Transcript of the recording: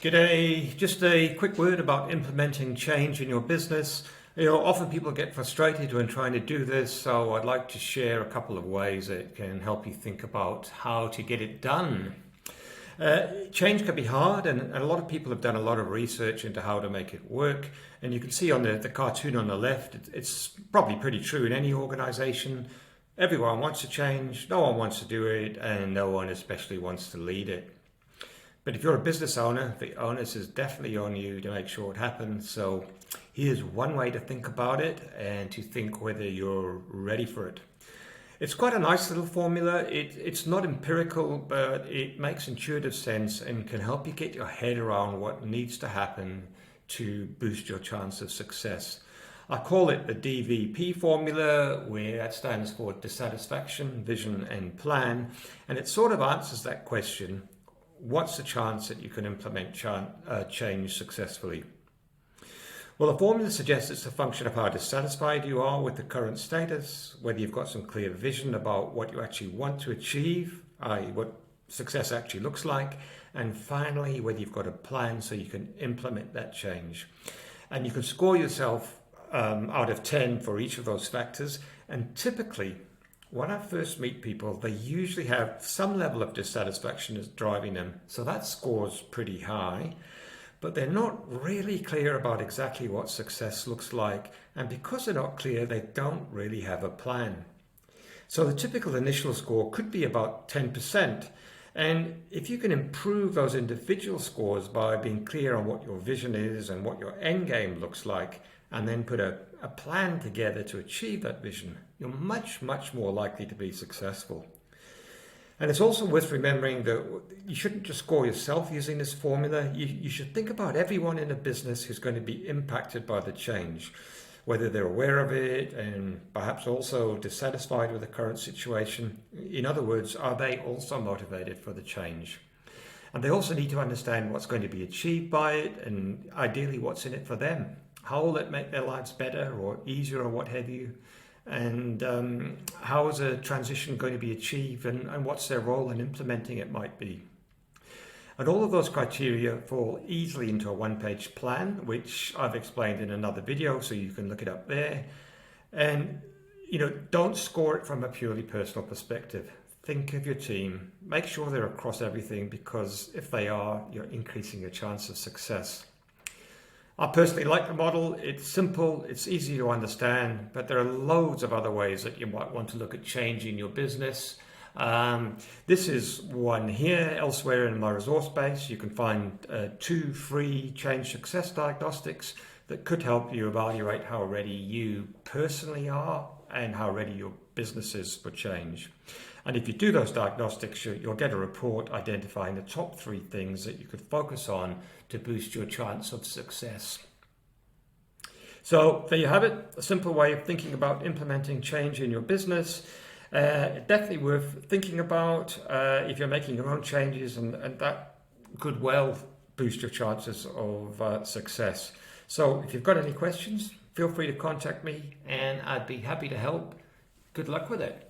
G'day, just a quick word about implementing change in your business. Often people get frustrated when trying to do this, so I'd like to share a couple of ways that can help you think about how to get it done. Change can be hard, and a lot of people have done a lot of research into how to make it work. And you can see on the cartoon on the left, it's probably pretty true in any organization. Everyone wants to change, no one wants to do it, and no one especially wants to lead it. But if you're a business owner, the onus is definitely on you to make sure it happens. So here's one way to think about it and to think whether you're ready for it. It's quite a nice little formula. It's not empirical, but it makes intuitive sense and can help you get your head around what needs to happen to boost your chance of success. I call it the DVP formula, where that stands for dissatisfaction, vision, and plan. And it sort of answers that question. What's the chance that you can implement change successfully? Well, the formula suggests it's a function of how dissatisfied you are with the current status, whether you've got some clear vision about what you actually want to achieve, i.e. what success actually looks like, and finally, whether you've got a plan so you can implement that change. And you can score yourself out of 10 for each of those factors, and typically, when I first meet people, they usually have some level of dissatisfaction that's driving them. So that score's pretty high, but they're not really clear about exactly what success looks like. And because they're not clear, they don't really have a plan. So the typical initial score could be about 10%. And if you can improve those individual scores by being clear on what your vision is and what your end game looks like, and then put a plan together to achieve that vision, you're much, much more likely to be successful. And it's also worth remembering that you shouldn't just score yourself using this formula. You should think about everyone in a business who's going to be impacted by the change, whether they're aware of it and perhaps also dissatisfied with the current situation. In other words, are they also motivated for the change? And they also need to understand what's going to be achieved by it and ideally what's in it for them. How will it make their lives better or easier or what have you? And how is a transition going to be achieved and what's their role in implementing it might be? And all of those criteria fall easily into a one-page plan, which I've explained in another video, so you can look it up there. And, don't score it from a purely personal perspective. Think of your team. Make sure they're across everything, because if they are, you're increasing your chance of success. I personally like the model. It's simple, it's easy to understand, but there are loads of other ways that you might want to look at changing your business. This is one here. Elsewhere in my resource base, you can find 2 free change success diagnostics that could help you evaluate how ready you personally are and how ready your business is for change. And if you do those diagnostics, you'll get a report identifying the top 3 things that you could focus on to boost your chance of success. So there you have it, a simple way of thinking about implementing change in your business. Definitely worth thinking about if you're making your own changes, and that could well boost your chances of success. So if you've got any questions, feel free to contact me and I'd be happy to help. Good luck with it.